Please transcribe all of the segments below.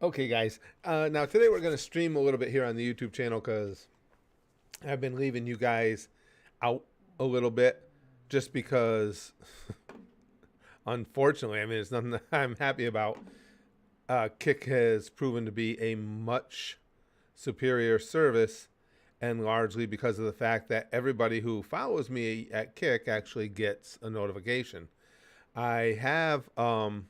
Okay, guys. Now today we're going to stream a little bit here on the YouTube channel because I've been leaving you guys out a little bit, just because, unfortunately, I mean it's nothing that I'm happy about. Kick has proven to be a much superior service, and largely because of the fact that everybody who follows me at Kick actually gets a notification. I have um,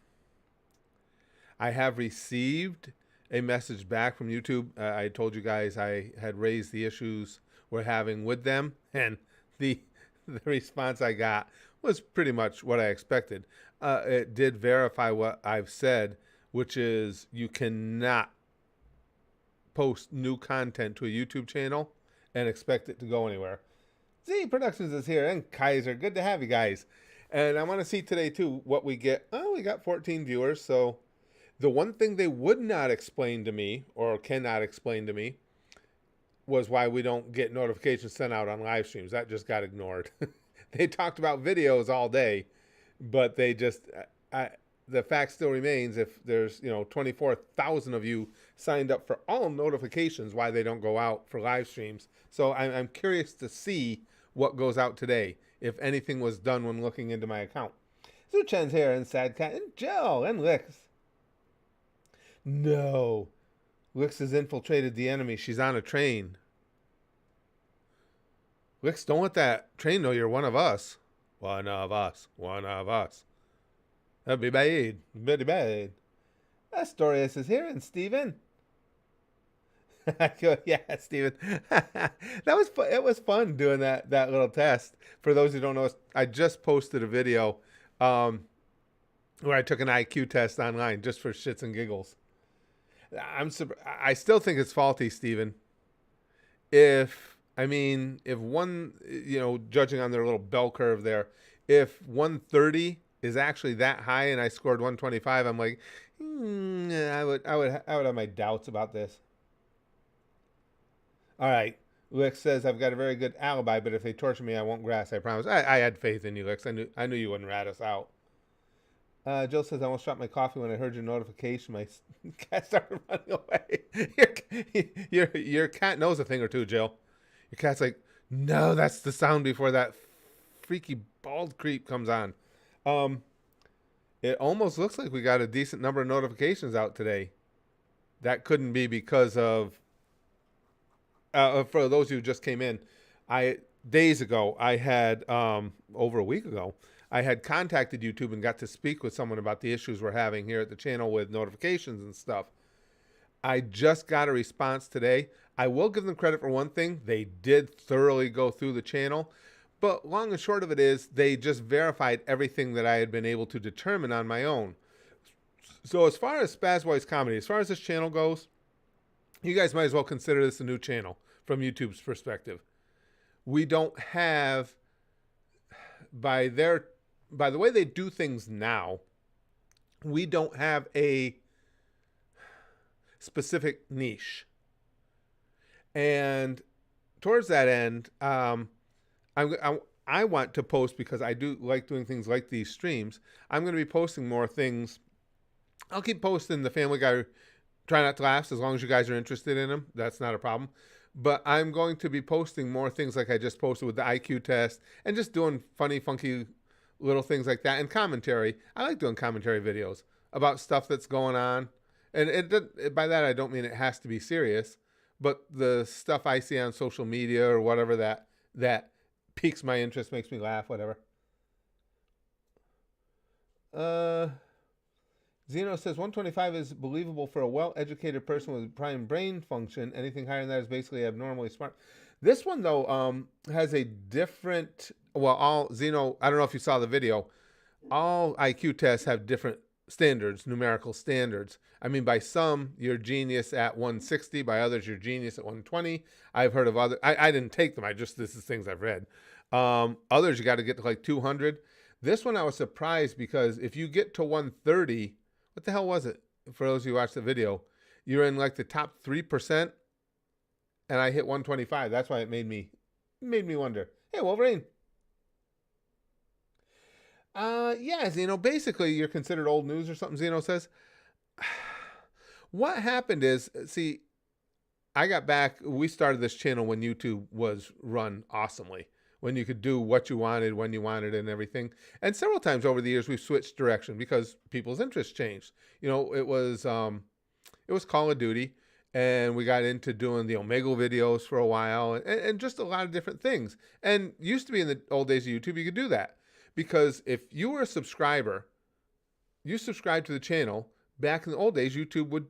I have received a message back from YouTube. I told you guys I had raised the issues we're having with them, and the the response I got was pretty much what I expected. It did verify what I've said, which is you cannot post new content to a YouTube channel and expect it to go anywhere. Z Productions is here, and Kaiser. Good to have you guys. And I want to see today too what we get. Oh, we got 14 viewers, so the one thing they would not explain to me, or cannot explain to me, was why we don't get notifications sent out on live streams. That just got ignored. They talked about videos all day, but they just, the fact still remains, if there's 24,000 of you signed up for all notifications, why they don't go out for live streams. So I'm curious to see what goes out today, if anything was done when looking into my account. Zuchen's here, and Sadcat, and Joe, and Lix. No. Lix has infiltrated the enemy. She's on a train. Lix, don't let that train know you're one of us. One of us. One of us. That'd be bad. Very bad. Astorius is here, and Steven. Yeah, Steven. That was fun. It was fun doing that little test. For those who don't know, I just posted a video where I took an IQ test online just for shits and giggles. I still think it's faulty, Steven. If one, judging on their little bell curve there, if 130 is actually that high and I scored 125, I'm like, I would have my doubts about this. All right. Lix says I've got a very good alibi, but if they torture me, I won't grass. I promise. I had faith in you, Lix. I knew you wouldn't rat us out. Jill says, I almost dropped my coffee when I heard your notification. My cat started running away. Your cat knows a thing or two, Jill. Your cat's like, no, that's the sound before that freaky bald creep comes on. It almost looks like we got a decent number of notifications out today. That couldn't be because of, for those who just came in, days ago, I had, over a week ago, I had contacted YouTube and got to speak with someone about the issues we're having here at the channel with notifications and stuff. I just got a response today. I will give them credit for one thing. They did thoroughly go through the channel. But long and short of it is, they just verified everything that I had been able to determine on my own. So as far as Spaz Boys Comedy, as far as this channel goes, you guys might as well consider this a new channel from YouTube's perspective. We don't have, by the way they do things now, we don't have a specific niche. And towards that end, I want to post, because I do like doing things like these streams. I'm going to be posting more things. I'll keep posting the Family Guy Try Not to Laugh, as long as you guys are interested in them. That's not a problem. But I'm going to be posting more things like I just posted with the IQ test, and just doing funny, funky little things like that, and commentary. I like doing commentary videos about stuff that's going on. And by that, I don't mean it has to be serious, but the stuff I see on social media or whatever that piques my interest, makes me laugh, whatever. Zeno says 125 is believable for a well-educated person with prime brain function. Anything higher than that is basically abnormally smart. This one, though, has a different, Zeno, I don't know if you saw the video. All IQ tests have different standards, numerical standards. I mean, by some, you're genius at 160. By others, you're genius at 120. I've heard of other, I didn't take them. This is things I've read. Others, you got to get to like 200. This one, I was surprised, because if you get to 130, what the hell was it? For those who watched the video, you're in like the top 3%, and I hit 125. That's why it made me wonder. Hey, Wolverine. Yeah, Zeno, basically you're considered old news or something, Zeno says. What happened is, see, I got back. We started this channel when YouTube was run awesomely, when you could do what you wanted, when you wanted, and everything. And several times over the years, we've switched direction because people's interests changed. It was Call of Duty, and we got into doing the Omegle videos for a while, and just a lot of different things. And used to be in the old days of YouTube, you could do that because if you were a subscriber, you subscribed to the channel. Back in the old days, YouTube would,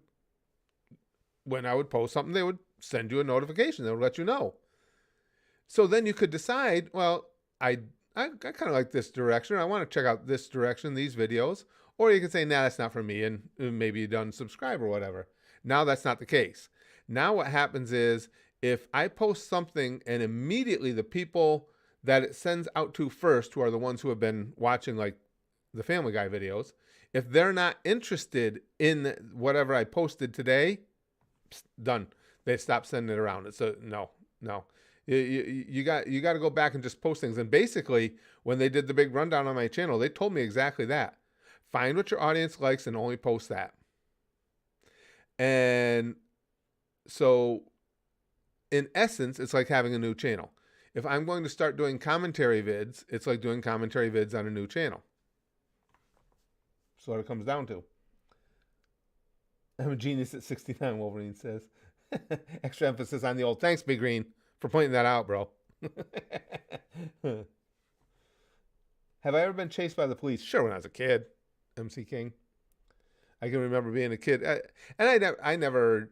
when I would post something, they would send you a notification. They would let you know. So then you could decide, well, I kind of like this direction. I want to check out this direction, these videos. Or you could say, nah, that's not for me, and maybe you don't subscribe or whatever. Now that's not the case. Now what happens is if I post something and immediately the people that it sends out to first, who are the ones who have been watching like the Family Guy videos, if they're not interested in whatever I posted today, done. They stop sending it around. It's a no. You got to go back and just post things. And basically, when they did the big rundown on my channel, they told me exactly that. Find what your audience likes and only post that. And so, in essence, it's like having a new channel. If I'm going to start doing commentary vids, it's like doing commentary vids on a new channel. That's what it comes down to. I'm a genius at 69, Wolverine says. Extra emphasis on the old. Thanks, Big Green, for pointing that out, bro. Have I ever been chased by the police? Sure, when I was a kid, MC King. I can remember being a kid. I never,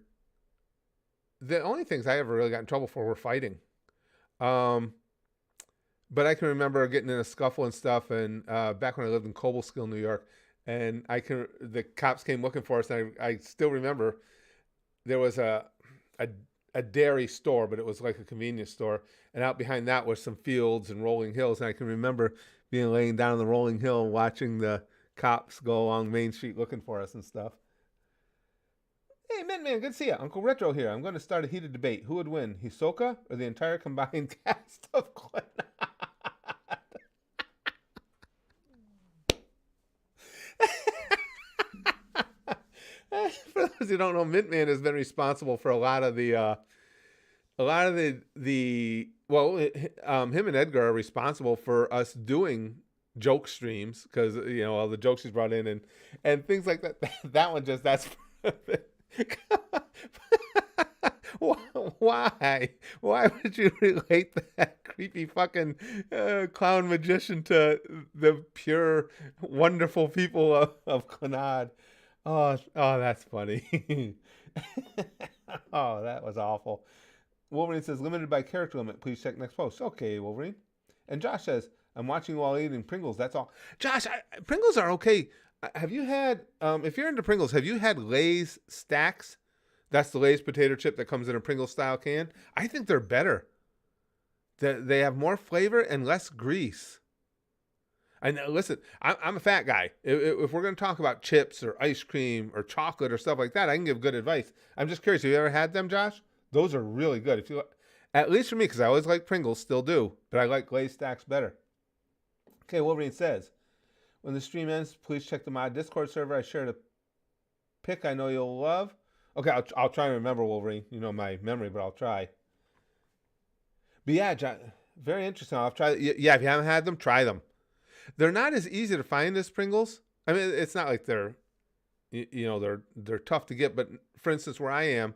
the only things I ever really got in trouble for were fighting. But I can remember getting in a scuffle and stuff, and back when I lived in Cobleskill, New York, and the cops came looking for us, and I still remember there was a dairy store, but it was like a convenience store, and out behind that was some fields and rolling hills, and I can remember being laying down on the rolling hill watching the cops go along Main Street looking for us and stuff. Hey, man, good to see you. Uncle Retro here. I'm going to start a heated debate. Who would win, Hisoka or the entire combined cast of Clannad? For those who don't know, Mintman has been responsible for a lot of the him and Edgar are responsible for us doing joke streams because all the jokes he's brought in and things like that. That one just that's why would you relate that creepy fucking clown magician to the pure wonderful people of Clannad? Oh, that's funny. Oh, that was awful. Wolverine says, limited by character limit. Please check next post. Okay, Wolverine. And Josh says, I'm watching while eating Pringles. That's all. Josh, Pringles are okay. Have you had, if you're into Pringles, have you had Lay's Stacks? That's the Lay's potato chip that comes in a Pringles style can. I think they're better. They have more flavor and less grease. And listen, I'm a fat guy. If we're going to talk about chips or ice cream or chocolate or stuff like that, I can give good advice. I'm just curious. Have you ever had them, Josh? Those are really good. If you, at least for me, because I always like Pringles, still do, but I like Lay's Stacks better. Okay, Wolverine says, when the stream ends, please check the mod Discord server. I shared a pic I know you'll love. Okay, I'll try and remember, Wolverine. You know my memory, but I'll try. But yeah, John, very interesting. I'll try. Yeah, if you haven't had them, try them. They're not as easy to find as Pringles. I mean, it's not like they're tough to get. But for instance, where I am,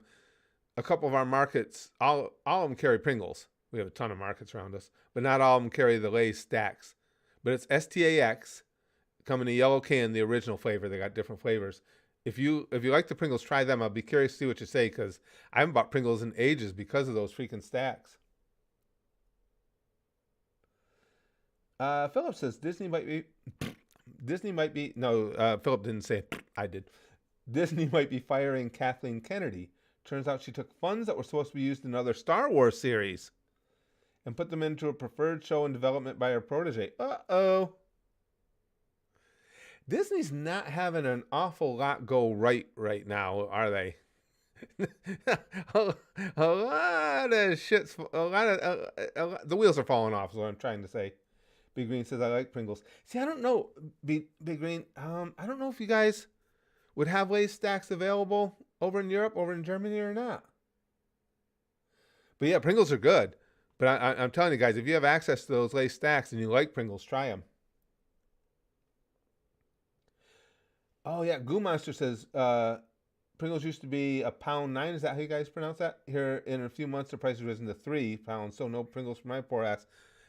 a couple of our markets, all of them carry Pringles. We have a ton of markets around us, but not all of them carry the Lay's Stacks. But it's STAX, come in a yellow can, the original flavor. They got different flavors. If you like the Pringles, try them. I'll be curious to see what you say because I haven't bought Pringles in ages because of those freaking stacks. Philip says Disney might be. No, Philip didn't say it. I did. Disney might be firing Kathleen Kennedy. Turns out she took funds that were supposed to be used in another Star Wars series and put them into a preferred show in development by her protege. Uh-oh. Disney's not having an awful lot go right now, are they? a lot of shit's, the wheels are falling off is what I'm trying to say. Big Green says, I like Pringles. See, I don't know, Big Green, I don't know if you guys would have Lay's Stacks available. over in Europe, over in Germany, or not. But yeah, Pringles are good. But I'm telling you guys, if you have access to those Lay's stacks and you like Pringles, try them. Oh yeah, Goo Monster says Pringles used to be a pound nine. Is that how you guys pronounce that? Here in a few months, the price has risen to £3, so no Pringles for my poor ass.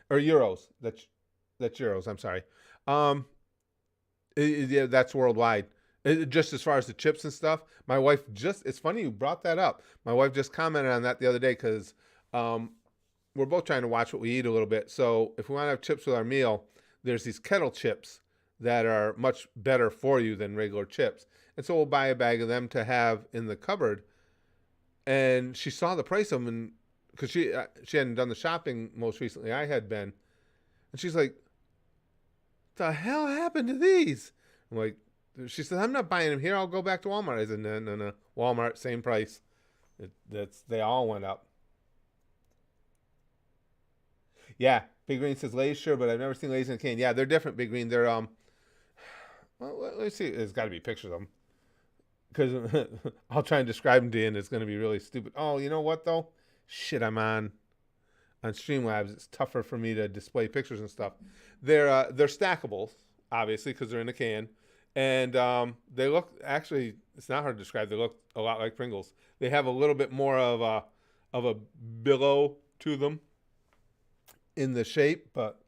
Or euros. That's euros. I'm sorry. Um, yeah, that's worldwide. Just as far as the chips and stuff, my wife just. It's funny you brought that up. My wife just commented on that the other day because um, we're both trying to watch what we eat a little bit. So if we want to have chips with our meal, there's these kettle chips that are much better for you than regular chips. And so we'll buy a bag of them to have in the cupboard. And she saw the price of them, and because she hadn't done the shopping most recently, I had been, and she's like, "The hell happened to these?" I'm like, she said, "I'm not buying them here. I'll go back to Walmart." I said, "No, no, no. Walmart, same price. They all went up." Yeah, Big Green says Lay's, sure, but I've never seen Lay's in a can. Yeah, they're different, Big Green. They're well, let's see. There's got to be pictures of them because I'll try and describe them to you, and it's going to be really stupid. Oh, you know what though? Shit, I'm on Streamlabs. It's tougher for me to display pictures and stuff. They're stackable, obviously, because they're in a can, and they look actually. It's not hard to describe. They look a lot like Pringles. They have a little bit more of a billow to them in the shape, but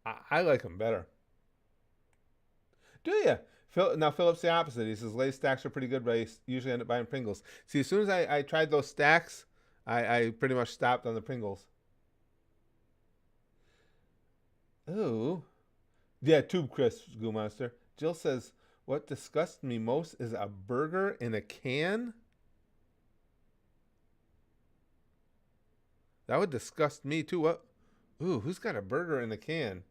I like them better. Do you? Now Philip's the opposite. He says Lay's stacks are pretty good, but I usually end up buying Pringles. See, as soon as I tried those stacks, I pretty much stopped on the Pringles. Ooh. Yeah, Tube Crisps, Goo Monster. Jill says, what disgusts me most is a burger in a can? That would disgust me too. What? Ooh, who's got a burger in a can?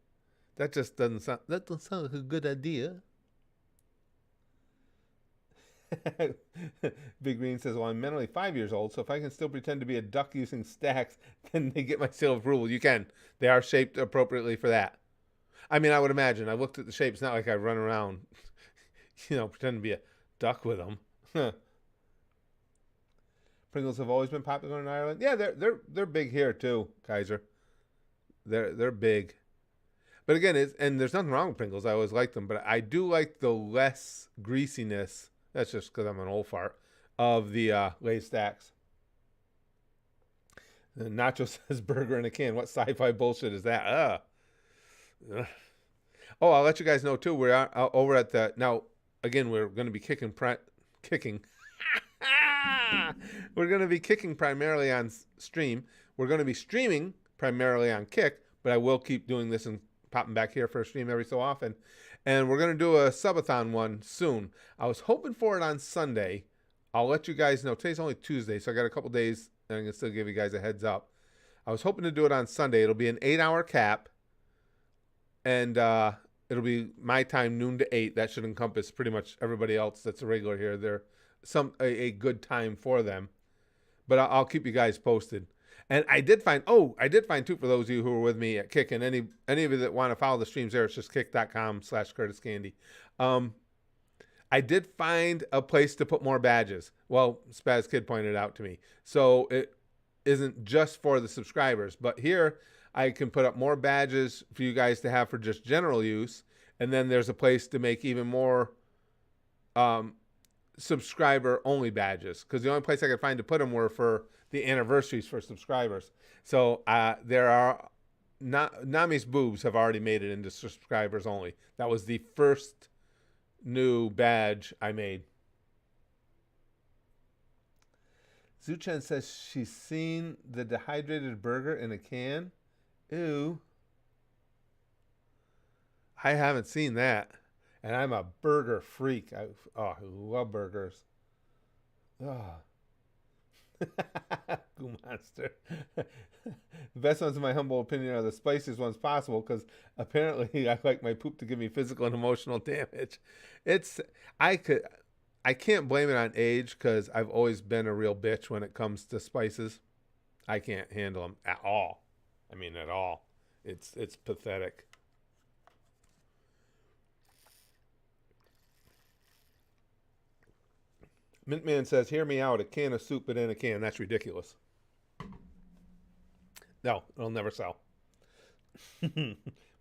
That doesn't sound like a good idea. Big Green says, well, I'm mentally 5 years old, so if I can still pretend to be a duck using stacks, then they get my seal of approval. You can. They are shaped appropriately for that. I mean, I would imagine. I looked at the shape. It's not like I run around, pretend to be a duck with them. Pringles have always been popular in Ireland. Yeah, they're big here too, Kaiser. They're big. But again, and there's nothing wrong with Pringles. I always like them, but I do like the less greasiness. That's just because I'm an old fart of the Lay's stacks. And Nacho says burger in a can. What sci-fi bullshit is that? Ugh. Oh, I'll let you guys know too. We're over at the now. Again, we're going to be kicking. We're going to be kicking primarily on stream. We're going to be streaming primarily on Kick, but I will keep doing this and popping back here for a stream every so often. And we're going to do a subathon one soon. I was hoping for it on Sunday. I'll let you guys know. Today's only Tuesday, so I got a couple days, and I can still give you guys a heads up. I was hoping to do it on Sunday. It'll be an 8-hour cap, and it'll be my time, noon to 8. That should encompass pretty much everybody else that's a regular here. They're a good time for them. But I'll keep you guys posted. And I did find too, for those of you who were with me at Kick, and any of you that want to follow the streams there, it's just kick.com/CurtisCandy. I did find a place to put more badges. Well, Spaz Kid pointed out to me. So it isn't just for the subscribers, but here I can put up more badges for you guys to have for just general use. And then there's a place to make even more subscriber only badges, because the only place I could find to put them were for the anniversaries for subscribers. So there are Nami's boobs have already made it into subscribers only. That was the first new badge I made. Zuchen says she's seen the dehydrated burger in a can. Ew. I haven't seen that. And I'm a burger freak. I love burgers. Oh. Goo Monster. The best ones, in my humble opinion, are the spiciest ones possible, because apparently I like my poop to give me physical and emotional damage. I can't blame it on age, because I've always been a real bitch when it comes to spices. I can't handle them at all. I mean, at all. It's pathetic. Mintman says, "Hear me out. A can of soup, but in a can. That's ridiculous. No, it'll never sell."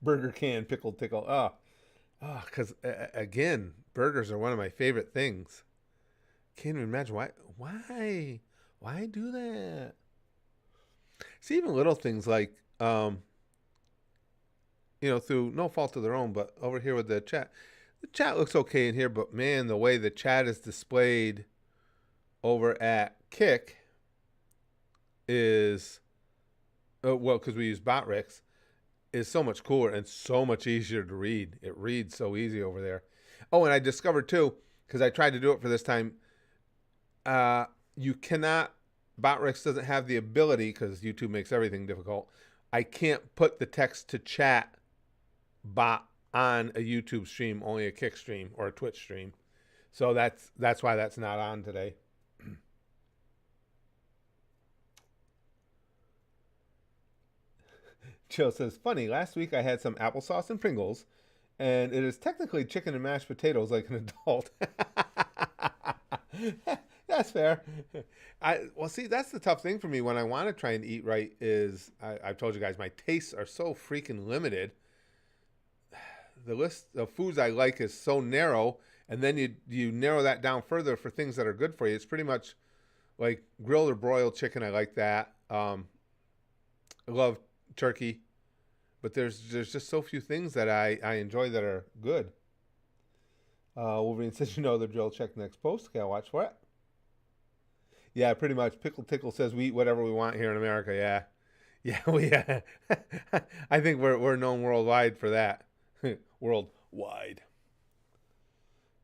Burger can pickled tickle. Because again, burgers are one of my favorite things. Can't even imagine why do that. See, even little things like, through no fault of their own, but over here with the chat looks okay in here, but man, the way the chat is displayed over at Kick is, well, because we use Botrix, is so much cooler and so much easier to read. It reads so easy over there. Oh, and I discovered too, because I tried to do it for this time, you cannot, Botrix doesn't have the ability, because YouTube makes everything difficult. I can't put the text to chat bot on a YouTube stream, only a Kick stream or a Twitch stream. So that's why that's not on today. Jill says, "Funny, last week I had some applesauce and Pringles, and it is technically chicken and mashed potatoes like an adult." That's fair. Well, see, that's the tough thing for me when I want to try and eat right is, I've told you guys, my tastes are so freaking limited. The list of foods I like is so narrow, and then you narrow that down further for things that are good for you. It's pretty much like grilled or broiled chicken. I like that. I love turkey, but there's just so few things that I enjoy that are good. Wolverine says, the drill. Check next post. Okay, I'll watch for it. Yeah, pretty much. Pickle Tickle says we eat whatever we want here in America. Yeah, we. I think we're known worldwide for that. Worldwide.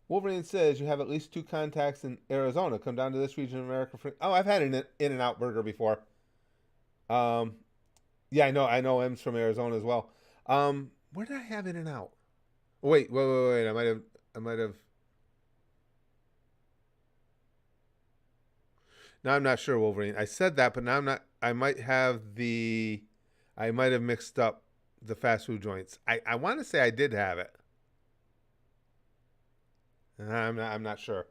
Wolverine says you have at least 2 contacts in Arizona. Come down to this region of America for. Oh, I've had an In-N-Out burger before. Yeah, I know M's from Arizona as well. Where did I have In-N-Out? Wait. I might have. Now I'm not sure, Wolverine. I said that, but now I'm not. I might have mixed up the fast food joints. I want to say I did have it. I'm not sure.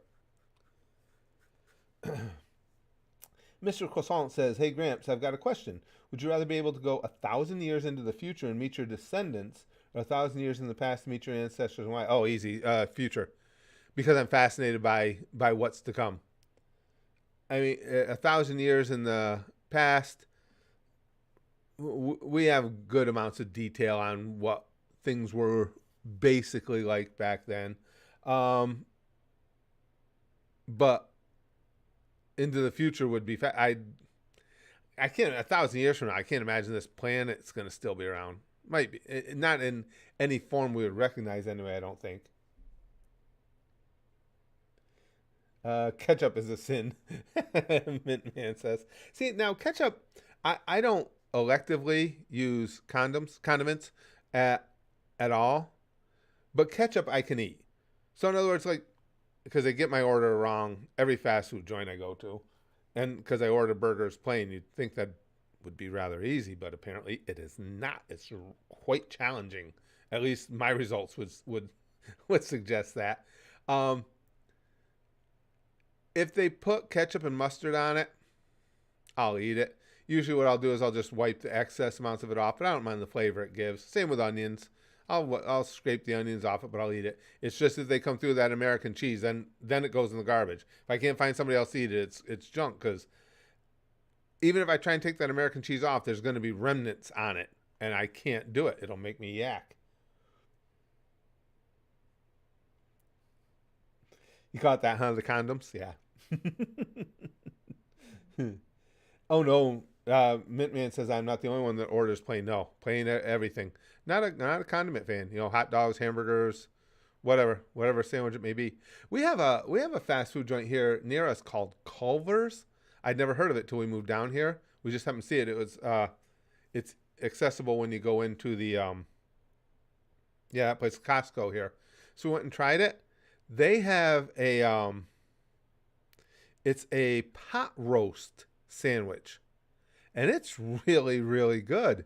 Mr. Croissant says, "Hey Gramps, I've got a question. Would you rather be able to go 1,000 years into the future and meet your descendants, or 1,000 years in the past to meet your ancestors and why?" Oh, easy. Future, because I'm fascinated by what's to come. I mean, 1,000 years in the past, we have good amounts of detail on what things were basically like back then. But into the future would be I can't, 1,000 years from now, I can't imagine this planet's going to still be around. Might be, not in any form we would recognize anyway, I don't think. Ketchup is a sin, Mintman says. See, now ketchup, I don't electively use condiments at all, but ketchup I can eat. So in other words, like, because I get my order wrong every fast food joint I go to, and because I order burgers plain, you'd think that would be rather easy, but apparently it is not. It's quite challenging. At least my results would suggest that. If they put ketchup and mustard on it, I'll eat it. Usually what I'll do is I'll just wipe the excess amounts of it off, but I don't mind the flavor it gives. Same with onions. I'll scrape the onions off it, but I'll eat it. It's just if they come through that American cheese, then it goes in the garbage. If I can't find somebody else to eat it, it's junk, because even if I try and take that American cheese off, there's going to be remnants on it, and I can't do it. It'll make me yak. You caught that, huh? The condoms? Yeah. Oh no, Mintman says I'm not the only one that orders plain. No, plain everything. Not a condiment fan. Hot dogs, hamburgers, whatever sandwich it may be. We have a fast food joint here near us called Culver's. I'd never heard of it till we moved down here. We just happened to see it. It's accessible when you go into the that place, Costco here. So we went and tried it. They have it's a pot roast sandwich, and it's really, really good.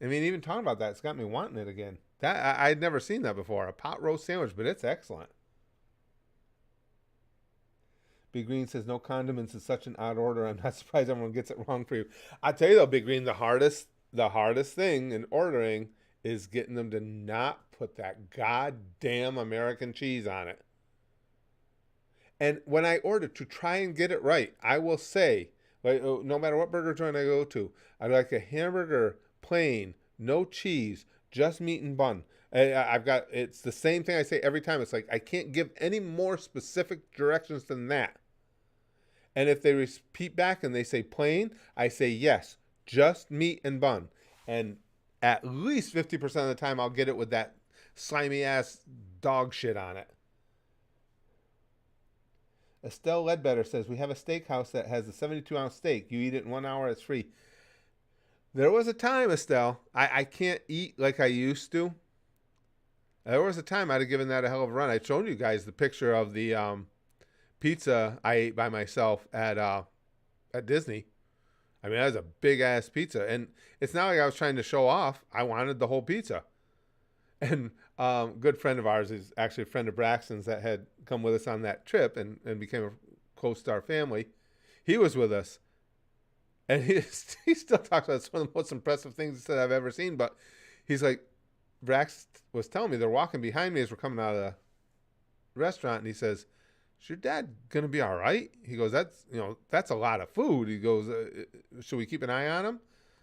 I mean, even talking about that, it's got me wanting it again. I'd never seen that before, a pot roast sandwich, but it's excellent. Big Green says no condiments is such an odd order. I'm not surprised everyone gets it wrong for you. I tell you though, Big Green, the hardest thing in ordering is getting them to not put that goddamn American cheese on it. And when I order to try and get it right, I will say, like, no matter what burger joint I go to, I'd like a hamburger plain, no cheese, just meat and bun. It's the same thing I say every time. It's like I can't give any more specific directions than that. And if they repeat back and they say plain, I say yes, just meat and bun. And at least 50% of the time, I'll get it with that slimy ass dog shit on it. Estelle Ledbetter says, we have a steakhouse that has a 72-ounce steak. You eat it in 1 hour, it's free. There was a time, Estelle, I can't eat like I used to. There was a time I'd have given that a hell of a run. I'd shown you guys the picture of the pizza I ate by myself at Disney. I mean, that was a big-ass pizza. And it's not like I was trying to show off. I wanted the whole pizza. And good friend of ours is actually a friend of Braxton's that had come with us on that trip and became a close to our family. He was with us. And he still talks about it's one of the most impressive things that I've ever seen. But he's like, Brax was telling me they're walking behind me as we're coming out of the restaurant. And he says, is your dad going to be all right? He goes, that's a lot of food. He goes, should we keep an eye on him?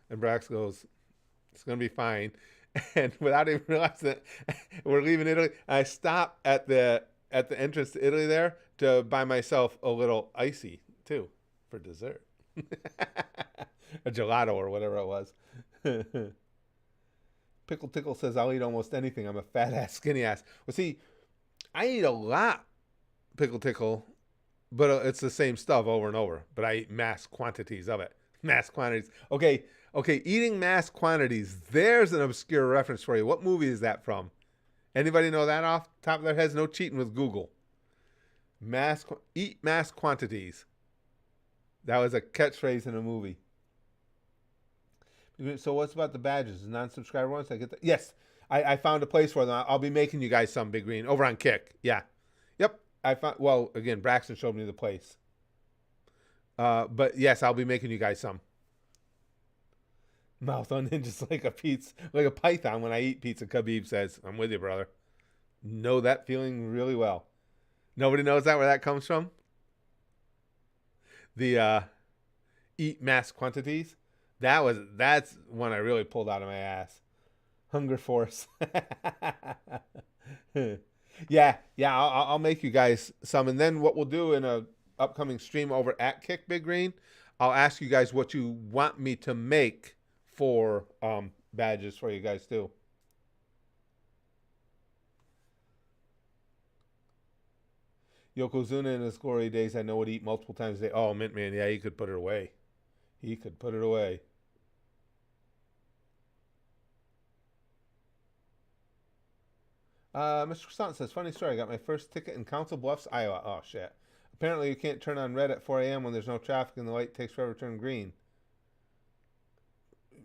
And Brax goes, it's going to be fine. And without even realizing it, we're leaving Italy. I stop at the entrance to Italy there to buy myself a little icy too for dessert. A gelato or whatever it was. Pickle Tickle says, I'll eat almost anything. I'm a fat ass, skinny ass. Well, see, I eat a lot, Pickle Tickle, but it's the same stuff over and over. But I eat mass quantities of it. Mass quantities. Okay, eating mass quantities. There's an obscure reference for you. What movie is that from? Anybody know that off the top of their heads? No cheating with Google. Eat mass quantities. That was a catchphrase in a movie. So what's about the badges? Non-subscriber ones? I get that. Yes, I found a place for them. I'll be making you guys some, Big Green, over on Kick. Yeah. Yep. Well, again, Braxton showed me the place. But yes, I'll be making you guys some. Mouth unhinges like a python when I eat pizza, Khabib says. I'm with you, brother. Know that feeling really well. Nobody knows where that comes from? The eat mass quantities. That's one I really pulled out of my ass. Hunger Force. yeah. I'll make you guys some, and then what we'll do in a upcoming stream over at Kick Big Green, I'll ask you guys what you want me to make for badges for you guys too. Yokozuna in his glory days, I know would eat multiple times a day. Oh, Mint Man, yeah, he could put it away. Mr. Croissant says, funny story, I got my first ticket in Council Bluffs, Iowa. Oh, shit. Apparently you can't turn on red at 4 a.m. when there's no traffic and the light takes forever to turn green.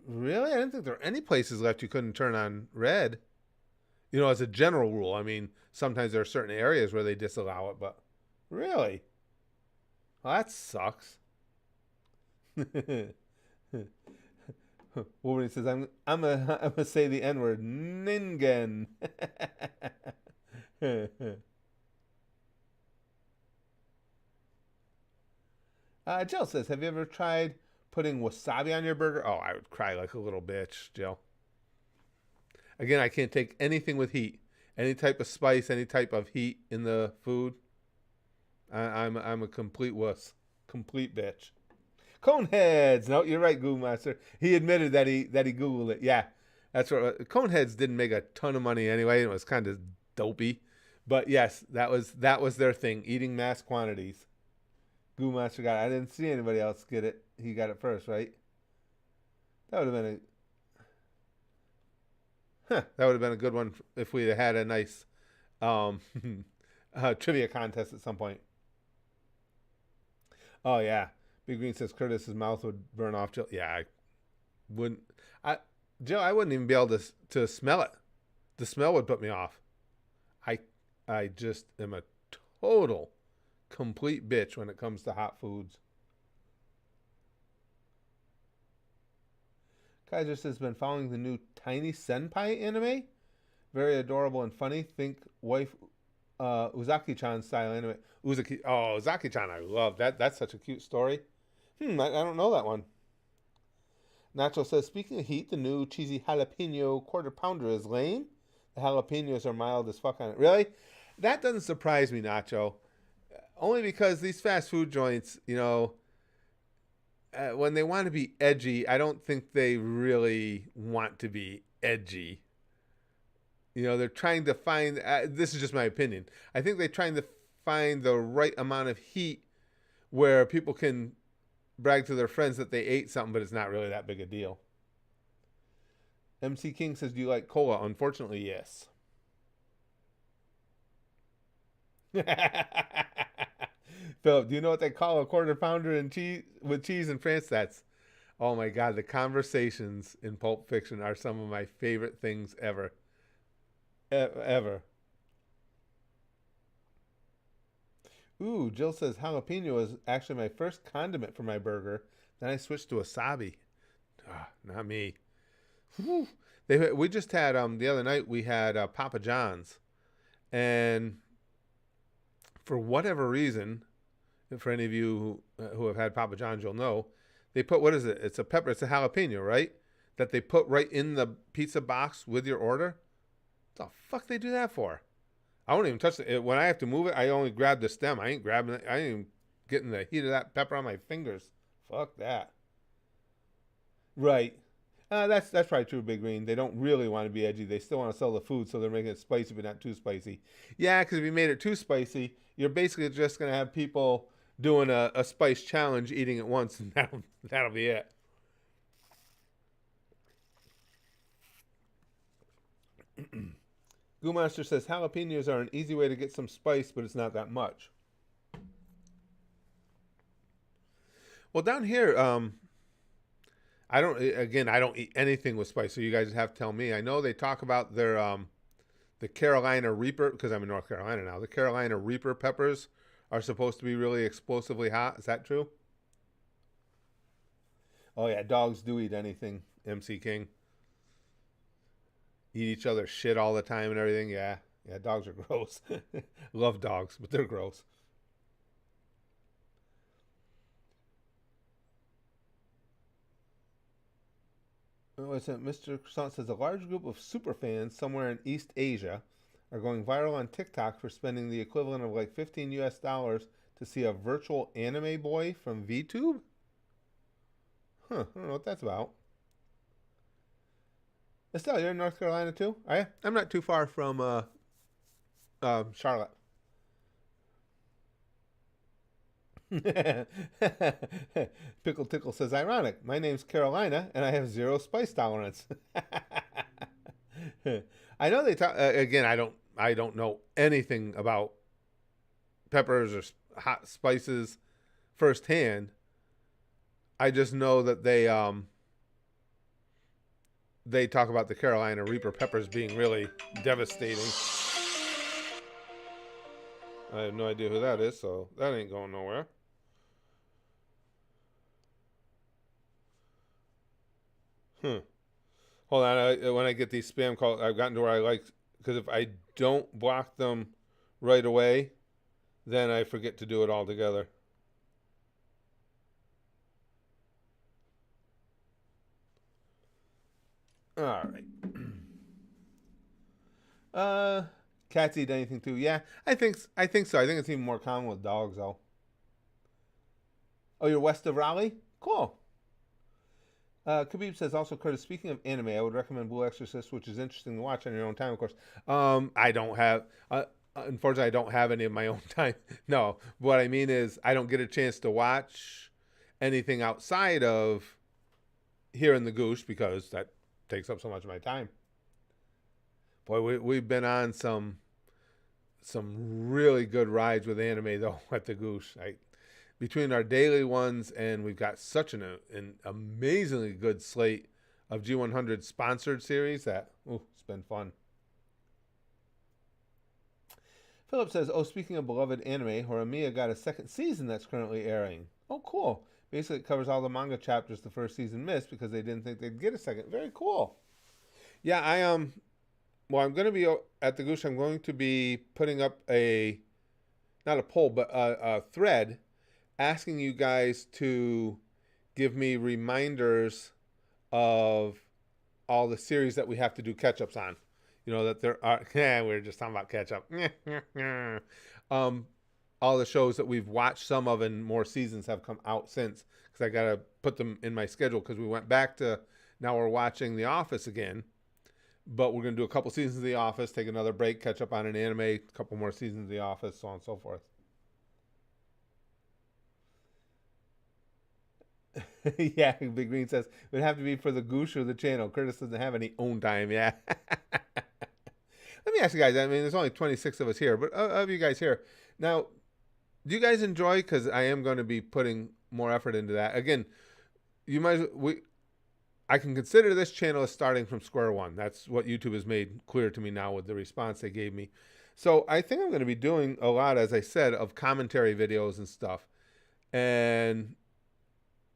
Really? I didn't think there were any places left you couldn't turn on red. You know, as a general rule. I mean, sometimes there are certain areas where they disallow it, but really? Well, that sucks. Wolverine says, I'm gonna say the N-word, Ningen. Jill says, have you ever tried putting wasabi on your burger? Oh, I would cry like a little bitch, Jill. Again, I can't take anything with heat. Any type of spice, any type of heat in the food. I'm a complete wuss. Complete bitch. Coneheads. No, you're right, Goof Master. He admitted that he Googled it. Yeah, that's what. Coneheads didn't make a ton of money anyway. It was kind of dopey, but yes, that was their thing. Eating mass quantities. Goof Master got it. I didn't see anybody else get it. He got it first, right? That would have been a good one if we had a nice trivia contest at some point. Oh yeah. Big Green says Curtis's mouth would burn off. Jill. Yeah, I wouldn't. Jill, I wouldn't even be able to smell it. The smell would put me off. I just am a total complete bitch when it comes to hot foods. Kaiser says, been following the new Tiny Senpai anime. Very adorable and funny. Think wife Uzaki-chan style anime. Uzaki-chan, I love that. That's such a cute story. I don't know that one. Nacho says, speaking of heat, the new cheesy jalapeno quarter pounder is lame. The jalapenos are mild as fuck on it. Really? That doesn't surprise me, Nacho. Only because these fast food joints, when they want to be edgy, I don't think they really want to be edgy. They're trying to find, this is just my opinion. I think they're trying to find the right amount of heat where people can brag to their friends that they ate something, but it's not really that big a deal. MC King says, do you like cola? Unfortunately, yes. Philip, do you know what they call a quarter pounder and cheese with cheese in France? Oh my God, the conversations in Pulp Fiction are some of my favorite things ever. Ever. Ooh, Jill says jalapeno was actually my first condiment for my burger. Then I switched to wasabi. Not me. Whew. We just had the other night we had Papa John's, and for whatever reason, for any of you who have had Papa John's, you'll know they put, what is it? It's a pepper. It's a jalapeno, right? That they put right in the pizza box with your order. What the fuck they do that for? I won't even touch it. When I have to move it, I only grab the stem. I ain't grabbing it. I ain't even getting the heat of that pepper on my fingers. Fuck that. Right. That's probably true, Big Green. They don't really want to be edgy. They still want to sell the food, so they're making it spicy, but not too spicy. Yeah, because if you made it too spicy, you're basically just going to have people doing a spice challenge, eating it once, and that'll be it. Goomaster says jalapenos are an easy way to get some spice, but it's not that much. Well, down here, I don't eat anything with spice, so you guys have to tell me. I know they talk about their the Carolina Reaper, because I'm in North Carolina now. The Carolina Reaper peppers are supposed to be really explosively hot. Is that true? Oh yeah, dogs do eat anything, MC King. Eat each other's shit all the time and everything. Yeah, dogs are gross. Love dogs, but they're gross. What's it? Mr. Croissant says a large group of super fans somewhere in East Asia are going viral on TikTok for spending the equivalent of like $15 to see a virtual anime boy from VTube. I don't know what that's about. Estelle, you're in North Carolina too? Are you? I'm not too far from Charlotte. Pickle Tickle says, ironic. My name's Carolina, and I have zero spice tolerance. I know they talk again. I don't know anything about peppers or hot spices firsthand. I just know that they talk about the Carolina Reaper peppers being really devastating. I have no idea who that is, so that ain't going nowhere. Hold on. When I get these spam calls, I've gotten to where I like, because if I don't block them right away, then I forget to do it altogether. All right. Cats eat anything too. Yeah, I think so. I think it's even more common with dogs, though. Oh, you're west of Raleigh? Cool. Khabib says, also, Curtis, speaking of anime, I would recommend Blue Exorcist, which is interesting to watch on your own time, of course. I don't have, unfortunately, I don't have any of my own time. No, what I mean is I don't get a chance to watch anything outside of here in the Goosh because that takes up so much of my time. Boy, we've been on some really good rides with anime, though, at the Goosh. Between our daily ones, and we've got such an amazingly good slate of G100 sponsored series that, it's been fun. Philip says, oh, speaking of beloved anime, Horimiya got a second season that's currently airing. Oh, cool. Basically, it covers all the manga chapters the first season missed because they didn't think they'd get a second. Very cool. Yeah, well, I'm going to be at the Goosh. I'm going to be putting up not a poll, but a thread asking you guys to give me reminders of all the series that we have to do catch-ups on. You know, that there are, we were just talking about catch-up. All the shows that we've watched, some of, and more seasons have come out since, because I got to put them in my schedule, because we went back to, now we're watching The Office again, but we're going to do a couple seasons of The Office, take another break, catch up on an anime, a couple more seasons of The Office, so on and so forth. Yeah, Big Green says, it would have to be for the Goosh or the channel. Curtis doesn't have any own time, yeah. Let me ask you guys, I mean, there's only 26 of us here, but of you guys here. Now, do you guys enjoy, because I am going to be putting more effort into that. Again, you might, I can consider this channel as starting from square one. That's what YouTube has made clear to me now with the response they gave me. So I think I'm going to be doing a lot, as I said, of commentary videos and stuff. And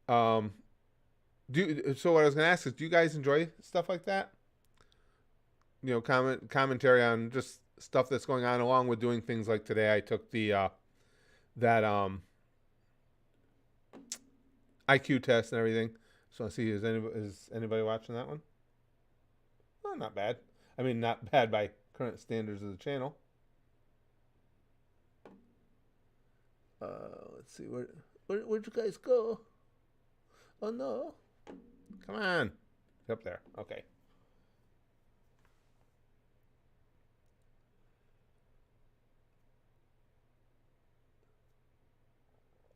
so what I was going to ask is, do you guys enjoy stuff like that? You know, commentary on just stuff that's going on, along with doing things like today. I took the that IQ test and everything. So I see, is anybody watching that one? Well, not bad. I mean, not bad by current standards of the channel. Let's see, where'd you guys go? Oh no! Come on, up there. Okay.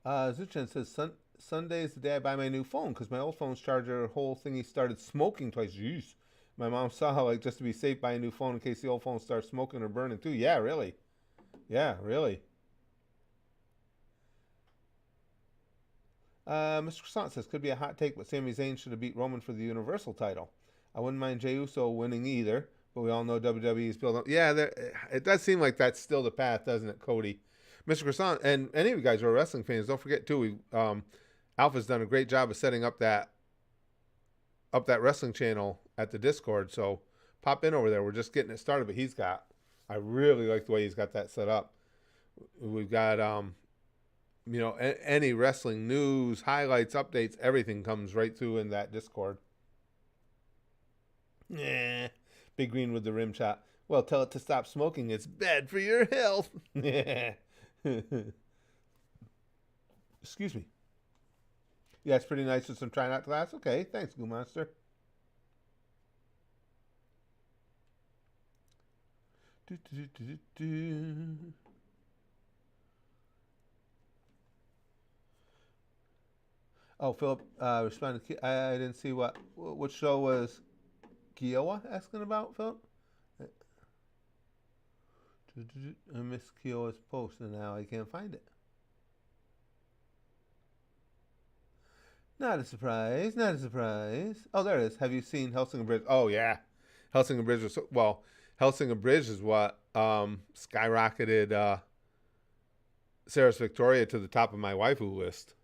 Zuchan says, Sunday is the day I buy my new phone, because my old phone's charger whole thingy started smoking twice. Jeez. My mom saw how, like, just to be safe, buy a new phone in case the old phone starts smoking or burning too. Yeah, really. Yeah, really. Mr. Croissant says, could be a hot take, but Sami Zayn should have beat Roman for the Universal title. I wouldn't mind Jey Uso winning either, but we all know WWE's built up. Yeah, it does seem like that's still the path, doesn't it, Cody? Mr. Croissant, and any of you guys who are wrestling fans, don't forget too, Alpha's done a great job of setting up that wrestling channel at the Discord. So pop in over there. We're just getting it started, but I really like the way he's got that set up. We've got you know, any wrestling news, highlights, updates, everything comes right through in that Discord. Yeah, Big Green with the rim shot. Well, tell it to stop smoking. It's bad for your health. Excuse me. Yeah, it's pretty nice with some try not glass. Okay, thanks, Goo Monster. Oh, Philip responded. I didn't see what show was Kiowa asking about, Philip. I missed Kiowa's post, and now I can't find it. Not a surprise. Not a surprise. Oh, there it is. Have you seen Helsing Bridge? Oh, yeah. Helsing Bridge was, well, Helsing Bridge is what skyrocketed Sarah's Victoria to the top of my waifu list.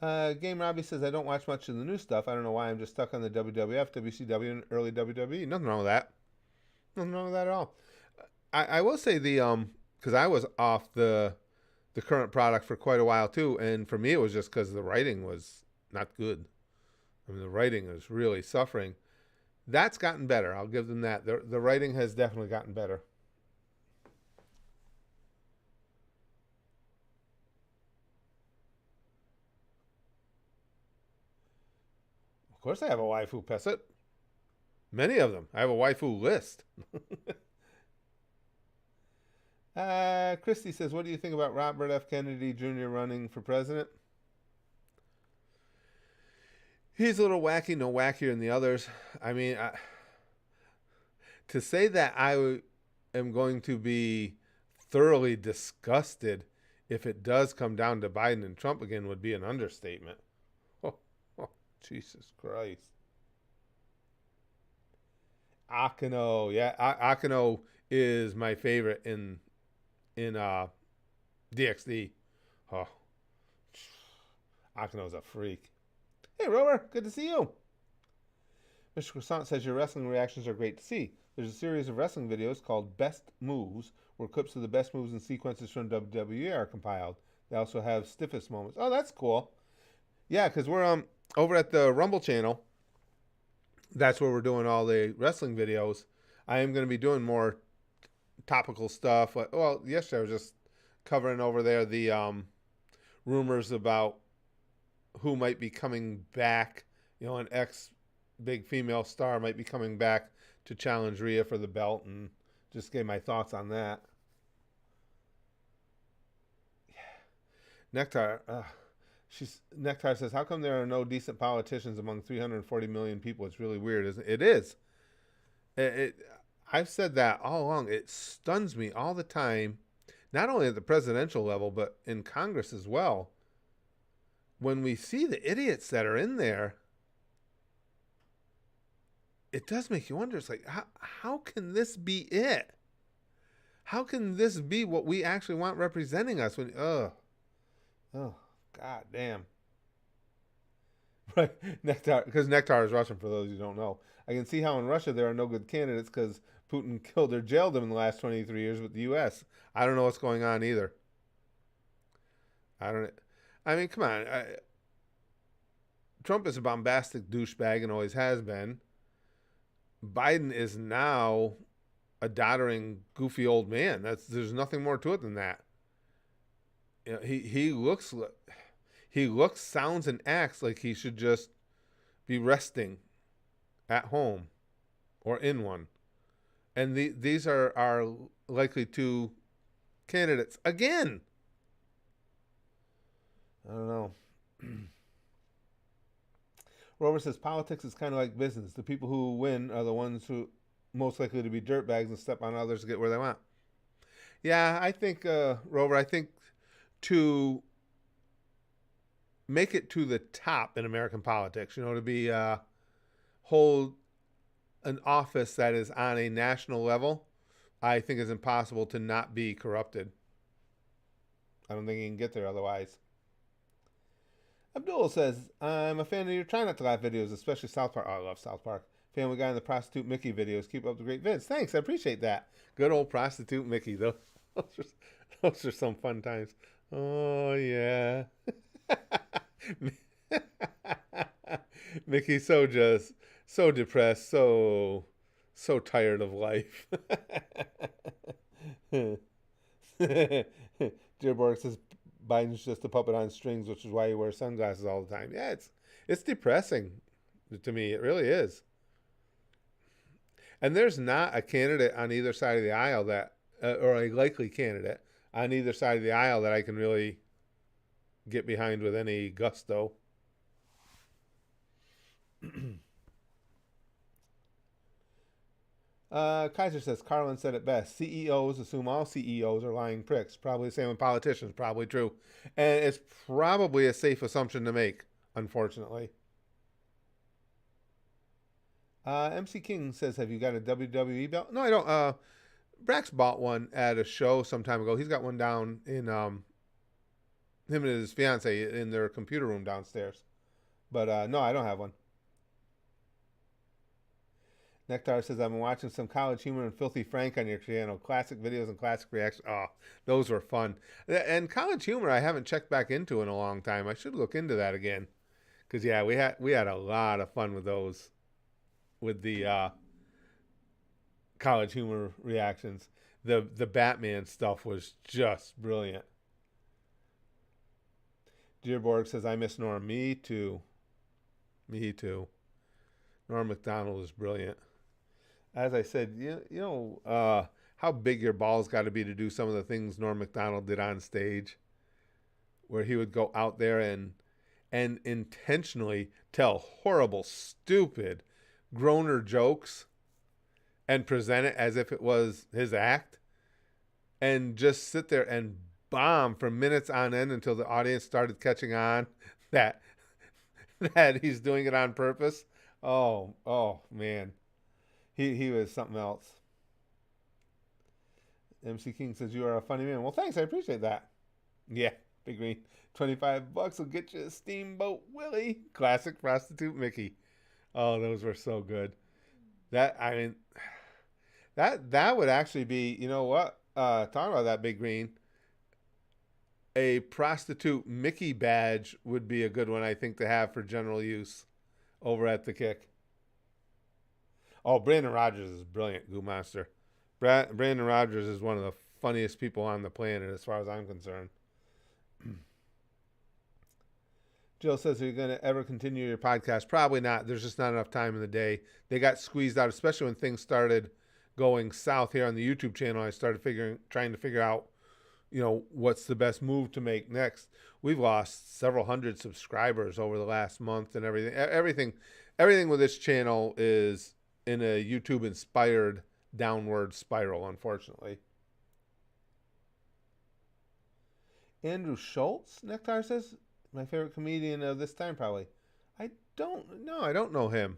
Game Robbie says, I don't watch much of the new stuff. I don't know why. I'm just stuck on the WWF, WCW, and early WWE. Nothing wrong with that. Nothing wrong with that at all. I will say because I was off the current product for quite a while too, and for me it was just because the writing was not good. I mean, the writing was really suffering. That's gotten better. I'll give them that. The writing has definitely gotten better. Of course I have a waifu, Pesset. Many of them. I have a waifu list. Christy says, what do you think about Robert F. Kennedy Jr. running for president? He's a little wacky, no wackier than the others. I mean, to say that I am going to be thoroughly disgusted if it does come down to Biden and Trump again would be an understatement. Oh, Jesus Christ. Akino, yeah, Akino is my favorite in DXD. Oh, Akino's a freak. Hey, Rover, good to see you. Mr. Croissant says your wrestling reactions are great to see. There's a series of wrestling videos called Best Moves, where clips of the best moves and sequences from WWE are compiled. They also have stiffest moments. Oh, that's cool. Yeah, because we're over at the Rumble channel. That's where we're doing all the wrestling videos. I am going to be doing more topical stuff. Well, yesterday I was just covering over there the rumors about who might be coming back. You know, an ex big female star might be coming back to challenge Rhea for the belt, and just gave my thoughts on that. Nectar, Nectar says, "How come there are no decent politicians among 340 million people? It's really weird, isn't it?" It is. I've said that all along. It stuns me all the time, not only at the presidential level but in Congress as well. When we see the idiots that are in there, it does make you wonder. It's like, how can this be it? How can this be what we actually want representing us? When god damn. Right, Nectar, because Nectar is Russian. For those who don't know, I can see how in Russia there are no good candidates because Putin killed or jailed them in the last 23 years with the U.S. I don't know what's going on either. I don't. I mean, come on. Trump is a bombastic douchebag and always has been. Biden is now a doddering, goofy old man. There's nothing more to it than that. You know, he looks, sounds, and acts like he should just be resting at home or in one. And these are likely two candidates again. I don't know. Rover says politics is kind of like business. The people who win are the ones who most likely to be dirtbags and step on others to get where they want. Yeah, I think, Rover, I think to make it to the top in American politics, you know, to be hold an office that is on a national level, I think is impossible to not be corrupted. I don't think you can get there otherwise. Abdul says, I'm a fan of your Try Not to Laugh videos, especially South Park. Oh, I love South Park. Family Guy and the Prostitute Mickey videos. Keep up the great vids. Thanks, I appreciate that. Good old Prostitute Mickey, though. Those are some fun times. Oh, yeah. Mickey's so depressed, so tired of life. Dearborg says Biden's just a puppet on strings, which is why he wears sunglasses all the time. Yeah, it's depressing to me. It really is. And there's not a candidate on either side of the aisle that, or a likely candidate on either side of the aisle that I can really get behind with any gusto. Kaiser says, Carlin said it best. CEOs assume all CEOs are lying pricks. Probably the same with politicians. Probably true. And it's probably a safe assumption to make, unfortunately. MC King says, have you got a WWE belt? No, I don't. Brax bought one at a show some time ago. He's got one down in him and his fiance in their computer room downstairs. But no, I don't have one. Nectar says, I've been watching some College Humor and Filthy Frank on your channel. Classic videos and classic reactions. Oh, those were fun. And College Humor I haven't checked back into in a long time. I should look into that again. Because, yeah, we had a lot of fun with those. With the College Humor reactions. The Batman stuff was just brilliant. Dearborg says, I miss Norm. Me too. Me too. Norm Macdonald is brilliant. As I said, you know how big your balls got to be to do some of the things Norm Macdonald did on stage, where he would go out there and intentionally tell horrible, stupid, groaner jokes and present it as if it was his act, and just sit there and bomb for minutes on end until the audience started catching on that he's doing it on purpose. Oh man. He was something else. MC King says you are a funny man. Well, thanks. I appreciate that. Yeah, Big Green. $25 will get you a Steamboat Willie. Classic prostitute Mickey. Oh, those were so good. That I mean, that would actually be. You know what? Talking about that, Big Green. A prostitute Mickey badge would be a good one, I think, to have for general use over at the Kick. Oh, Brandon Rogers is brilliant, Goo Monster. Brandon Rogers is one of the funniest people on the planet as far as I'm concerned. Jill says, are you going to ever continue your podcast? Probably not. There's just not enough time in the day. They got squeezed out, especially when things started going south here on the YouTube channel. I started trying to figure out, what's the best move to make next. We've lost several hundred subscribers over the last month and everything. Everything with this channel is in a YouTube-inspired downward spiral, unfortunately. Andrew Schultz, Nectar says, my favorite comedian of this time, probably. I don't know him.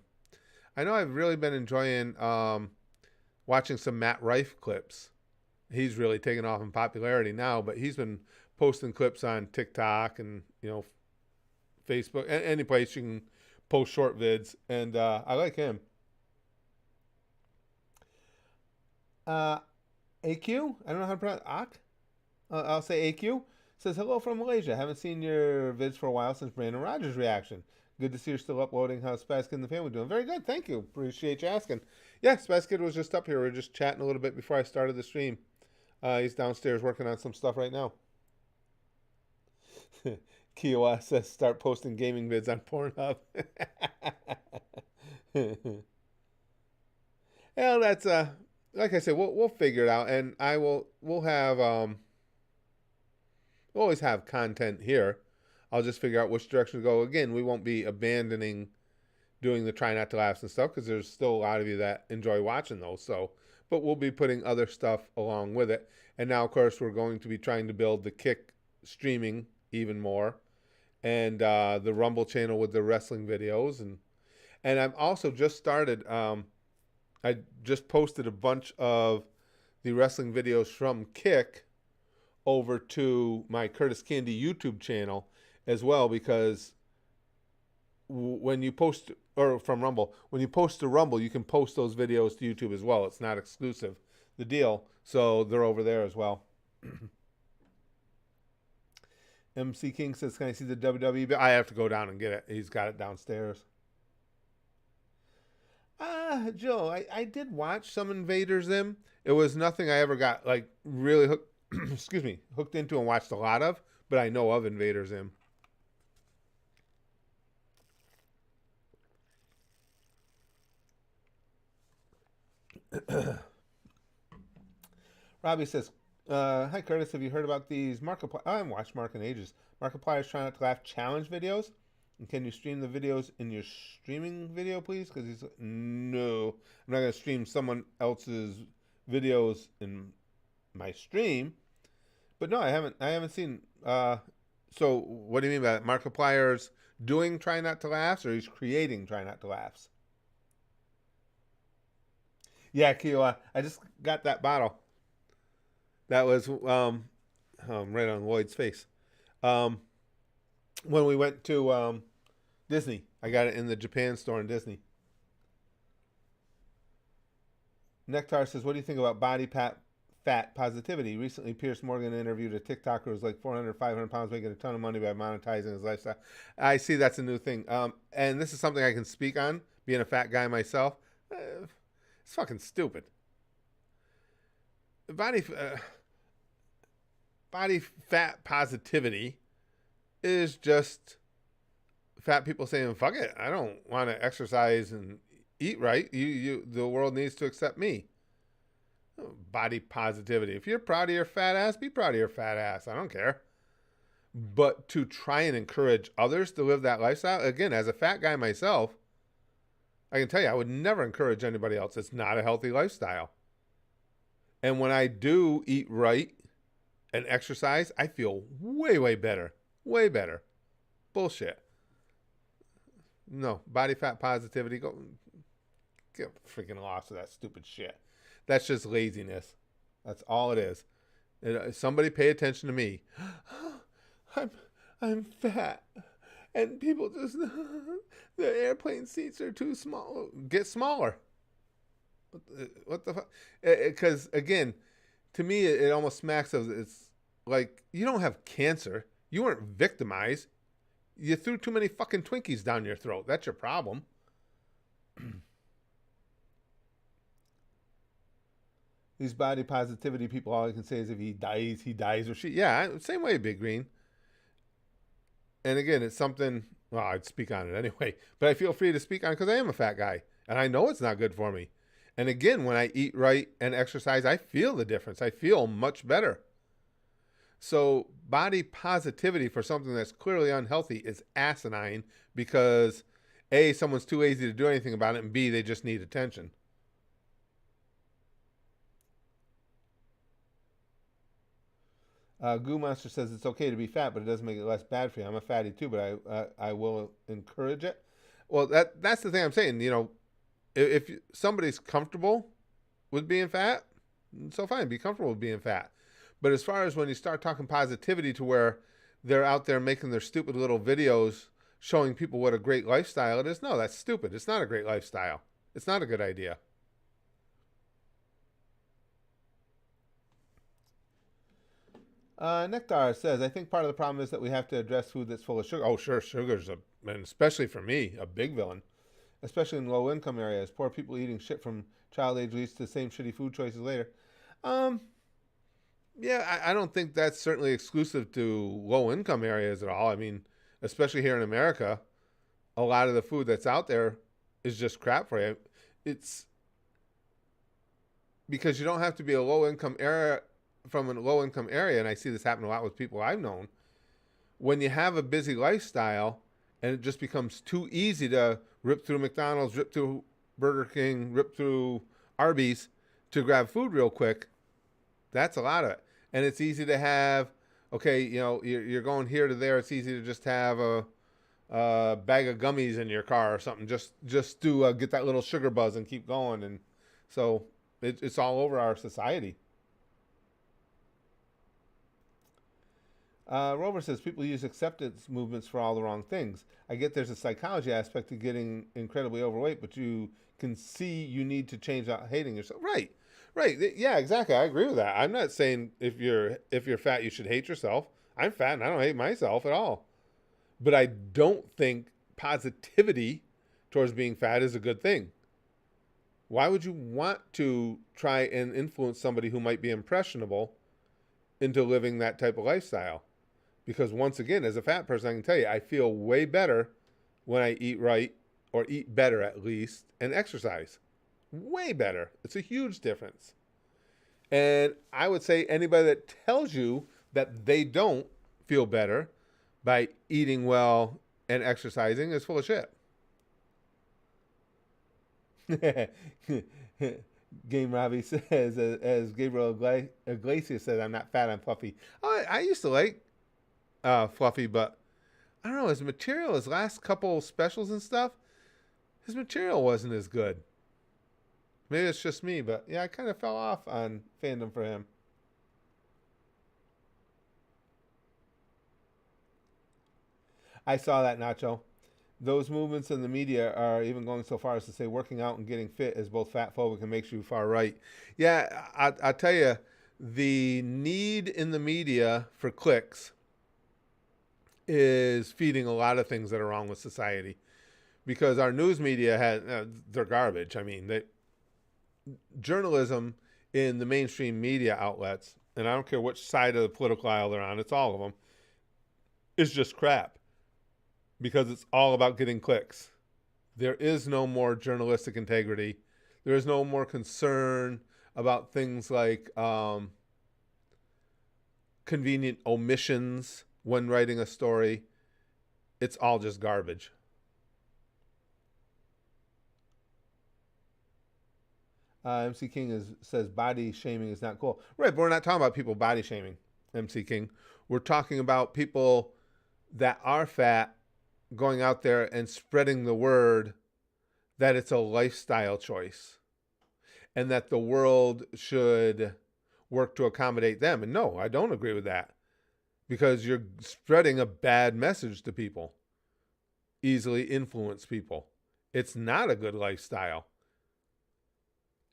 I know I've really been enjoying watching some Matt Rife clips. He's really taken off in popularity now, but he's been posting clips on TikTok and, Facebook, any place you can post short vids, and I like him. AQ, I don't know how to pronounce Ak. I'll say AQ. Says, hello from Malaysia. Haven't seen your vids for a while since Brandon Rogers' reaction. Good to see you're still uploading. How's Spaz Kid and the family doing? Very good, thank you. Appreciate you asking. Yeah, Spaz Kid was just up here. We were just chatting a little bit before I started the stream. He's downstairs working on some stuff right now. Kiowa says, start posting gaming vids on Pornhub. Well, that's, like I said, we'll figure it out. And we'll have, we'll always have content here. I'll just figure out which direction to go. Again, we won't be abandoning doing the try not to laughs and stuff because there's still a lot of you that enjoy watching those. But we'll be putting other stuff along with it. And now, of course, we're going to be trying to build the Kick streaming even more, and the Rumble channel with the wrestling videos, and I've also just started. I just posted a bunch of the wrestling videos from Kick over to my Curtis Candy YouTube channel as well, because when you post, or from Rumble, when you post to Rumble, you can post those videos to YouTube as well. It's not exclusive, the deal, so they're over there as well. MC King says, can I see the WWE? I have to go down and get it. He's got it downstairs. Joe, I did watch some Invader Zim. It was nothing I ever got, like, really hooked into and watched a lot of, but I know of Invader Zim. Robbie says, hi, Curtis. Have you heard about these Markiplier? I haven't watched Mark in ages. Markiplier's Trying Not to Laugh challenge videos. And can you stream the videos in your streaming video, please? Because he's no, I'm not going to stream someone else's videos in my stream. But no, I haven't seen. So what do you mean by that? Markiplier's doing Try Not to Laughs, or he's creating Try Not to Laughs? Yeah, Kiowa, I just got that bottle. That was right on Lloyd's face. When we went to Disney, I got it in the Japan store in Disney. Nectar says, what do you think about body fat positivity? Recently, Pierce Morgan interviewed a TikToker who was like 400, 500 pounds, making a ton of money by monetizing his lifestyle. I see that's a new thing. And this is something I can speak on, being a fat guy myself. It's fucking stupid. Body fat positivity is just fat people saying, fuck it, I don't want to exercise and eat right. The world needs to accept me. Body positivity. If you're proud of your fat ass, be proud of your fat ass. I don't care. But to try and encourage others to live that lifestyle, again, as a fat guy myself, I can tell you, I would never encourage anybody else. It's not a healthy lifestyle. And when I do eat right and exercise, I feel way, way better. Way better. Bullshit. No, body fat positivity. Get freaking lost with that stupid shit. That's just laziness. That's all it is. Somebody pay attention to me. I'm I'm fat, and people just the airplane seats are too small. Get smaller. What the fuck? Because again, to me, it almost smacks of it's like you don't have cancer. You weren't victimized. You threw too many fucking Twinkies down your throat. That's your problem. These body positivity people, all I can say is if he dies, or she. Yeah, same way, Big Green. And again, it's something, well, I'd speak on it anyway, but I feel free to speak on it because I am a fat guy and I know it's not good for me. And again, when I eat right and exercise, I feel the difference. I feel much better. So body positivity for something that's clearly unhealthy is asinine because A, someone's too lazy to do anything about it, and B, they just need attention. Goo Monster says it's okay to be fat, but it doesn't make it less bad for you. I'm a fatty too, but I will encourage it. Well, that's the thing I'm saying. You know, if somebody's comfortable with being fat, so fine, be comfortable with being fat. But as far as when you start talking positivity to where they're out there making their stupid little videos showing people what a great lifestyle it is, no, that's stupid. It's not a great lifestyle. It's not a good idea. Nectar says, I think part of the problem is that we have to address food that's full of sugar. Oh, sure, sugar's and especially for me, a big villain. Especially in low-income areas. Poor people eating shit from child age leads to the same shitty food choices later. Um, yeah, I don't think that's certainly exclusive to low-income areas at all. I mean, especially here in America, a lot of the food that's out there is just crap for you. It's because you don't have to be a low-income area from a low-income area, and I see this happen a lot with people I've known. When you have a busy lifestyle and it just becomes too easy to rip through McDonald's, rip through Burger King, rip through Arby's to grab food real quick, that's a lot of it. And it's easy to have, okay, you know, you're going here to there. It's easy to just have a bag of gummies in your car or something, just to get that little sugar buzz and keep going. And so it's all over our society. Rover says people use acceptance movements for all the wrong things. I get there's a psychology aspect to getting incredibly overweight, but you can see you need to change out hating yourself. Right, right. Yeah, exactly. I agree with that. I'm not saying if you're fat you should hate yourself. I'm fat and I don't hate myself at all. But I don't think positivity towards being fat is a good thing. Why would you want to try and influence somebody who might be impressionable into living that type of lifestyle? Because once again, as a fat person, I can tell you, I feel way better when I eat right, or eat better at least, and exercise. Way better. It's a huge difference. And I would say anybody that tells you that they don't feel better by eating well and exercising is full of shit. Game Robbie says, as Gabriel Iglesias says, I'm not fat, I'm fluffy. Oh, I used to like Fluffy, but I don't know, his material, his last couple specials and stuff, his material wasn't as good. Maybe it's just me, but yeah, I kind of fell off on fandom for him. I saw that, Nacho. Those movements in the media are even going so far as to say working out and getting fit is both fat phobic and makes you far right. Yeah, I'll tell you, the need in the media for clicks is feeding a lot of things that are wrong with society, because our news media they're garbage. I mean, journalism in the mainstream media outlets, and I don't care which side of the political aisle they're on, it's all of them, is just crap, because it's all about getting clicks. There is no more journalistic integrity. There is no more concern about things like convenient omissions when writing a story. It's all just garbage. MC King says body shaming is not cool. Right, but we're not talking about people body shaming, MC King. We're talking about people that are fat going out there and spreading the word that it's a lifestyle choice and that the world should work to accommodate them. And no, I don't agree with that, because you're spreading a bad message to people, easily influence people. It's not a good lifestyle.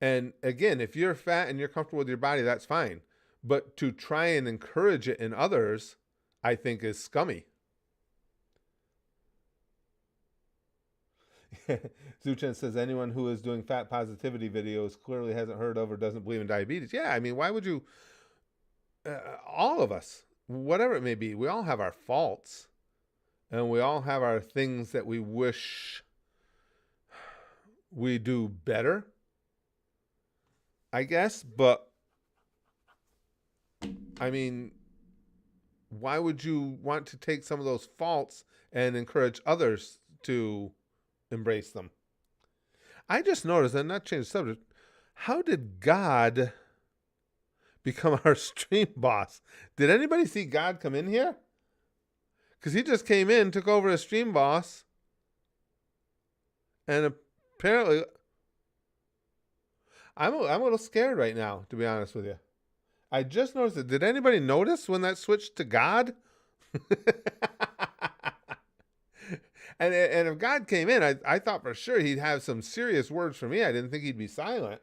And again, if you're fat and you're comfortable with your body, that's fine. But to try and encourage it in others, I think is scummy. Zuchen says anyone who is doing fat positivity videos clearly hasn't heard of or doesn't believe in diabetes. Yeah, I mean, why would you? All of us, whatever it may be, we all have our faults, and we all have our things that we wish we do better, I guess. But I mean, why would you want to take some of those faults and encourage others to embrace them? I just noticed, and not change the subject, how did God become our stream boss? Did anybody see God come in here? Because he just came in, took over as stream boss, and apparently I'm a little scared right now, to be honest with you. I just noticed it. Did anybody notice when that switched to God? And if God came in, I thought for sure he'd have some serious words for me. I didn't think he'd be silent.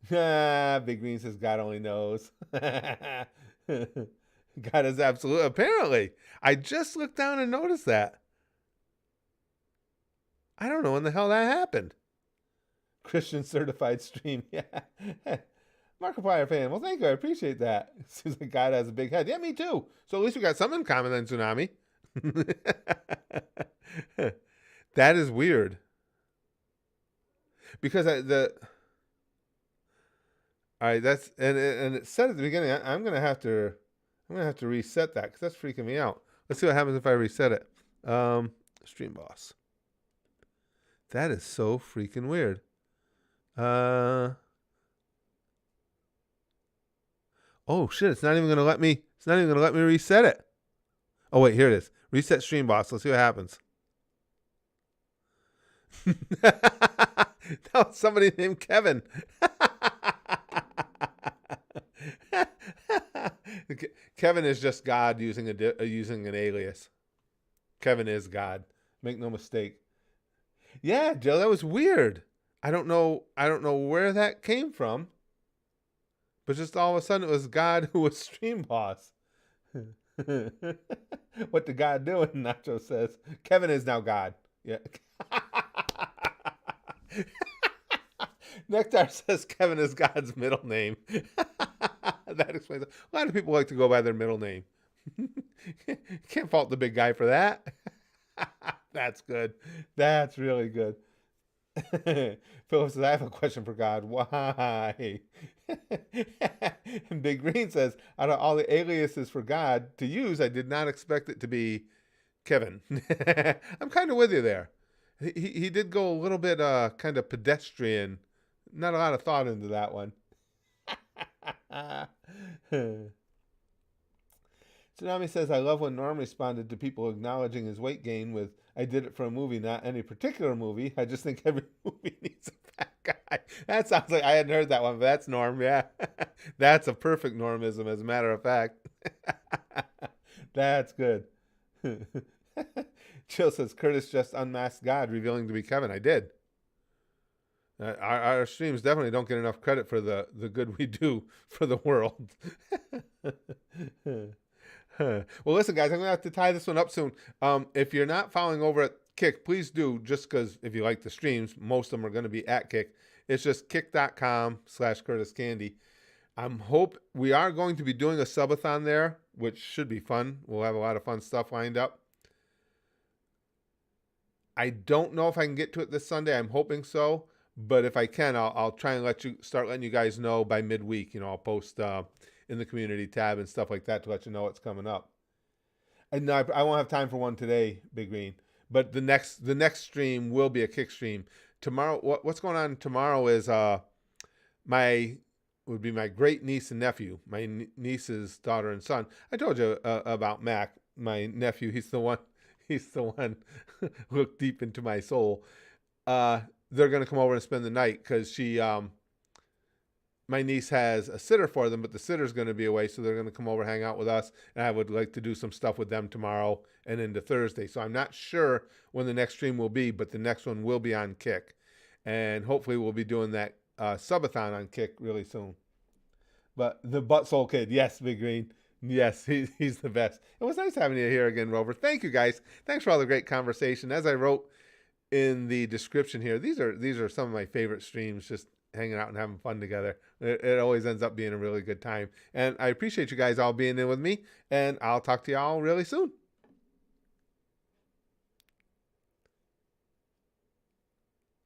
Big Green says God only knows. God is absolute. Apparently, I just looked down and noticed that. I don't know when the hell that happened. Christian certified stream. Yeah. Markiplier fan. Well, thank you. I appreciate that. Seems like God has a big head. Yeah, me too. So at least we got something in common then, Tsunami. That is weird. Because all right, that's and it said at the beginning. I'm gonna have to reset that because that's freaking me out. Let's see what happens if I reset it. Stream boss. That is so freaking weird. Oh shit! It's not even gonna let me. It's not even gonna let me reset it. Oh wait, here it is. Reset stream boss. Let's see what happens. That was somebody named Kevin. Kevin is just God using an alias. Kevin is God. Make no mistake. Yeah, Joe, that was weird. I don't know where that came from. But just all of a sudden it was God who was stream boss. What did God do? And Nacho says, Kevin is now God. Yeah. Nectar says Kevin is God's middle name. That explains it. A lot of people like to go by their middle name. Can't fault the big guy for that. That's good. That's really good. Philip says, I have a question for God. Why? And Big Green says, out of all the aliases for God to use, I did not expect it to be Kevin. I'm kind of with you there. He did go a little bit kind of pedestrian. Not a lot of thought into that one. Tsunami says, I love when Norm responded to people acknowledging his weight gain with, I did it for a movie, not any particular movie. I just think every movie needs a fat guy. That sounds like, I hadn't heard that one, but that's Norm, yeah. That's a perfect Normism, as a matter of fact. That's good. Chill says, Curtis just unmasked God, revealing to be Kevin. I did. Our streams definitely don't get enough credit for the good we do for the world. Well, listen, guys, I'm going to have to tie this one up soon. If you're not following over at Kick, please do, just because if you like the streams, most of them are going to be at Kick. It's just kick.com/Curtis Candy. We are going to be doing a subathon there, which should be fun. We'll have a lot of fun stuff lined up. I don't know if I can get to it this Sunday. I'm hoping so. But if I can, I'll try and letting you guys know by midweek. I'll post in the community tab and stuff like that to let you know what's coming up. And I won't have time for one today, Big Green. But the next stream will be a Kick stream tomorrow. What's going on tomorrow is my great niece and nephew, my niece's daughter and son. I told you about Mac, my nephew. He's the one. Look deep into my soul. they're going to come over and spend the night because my niece has a sitter for them, but the sitter's going to be away, so they're going to come over, hang out with us, and I would like to do some stuff with them tomorrow and into Thursday. So I'm not sure when the next stream will be, but the next one will be on Kick, and hopefully we'll be doing that subathon on Kick really soon. But the Butt Soul Kid, yes, Big Green. Yes, he's the best. It was nice having you here again, Rover. Thank you, guys. Thanks for all the great conversation. As I wrote in the description here, these are some of my favorite streams, just hanging out and having fun together. It always ends up being a really good time. And I appreciate you guys all being in with me, and I'll talk to y'all really soon.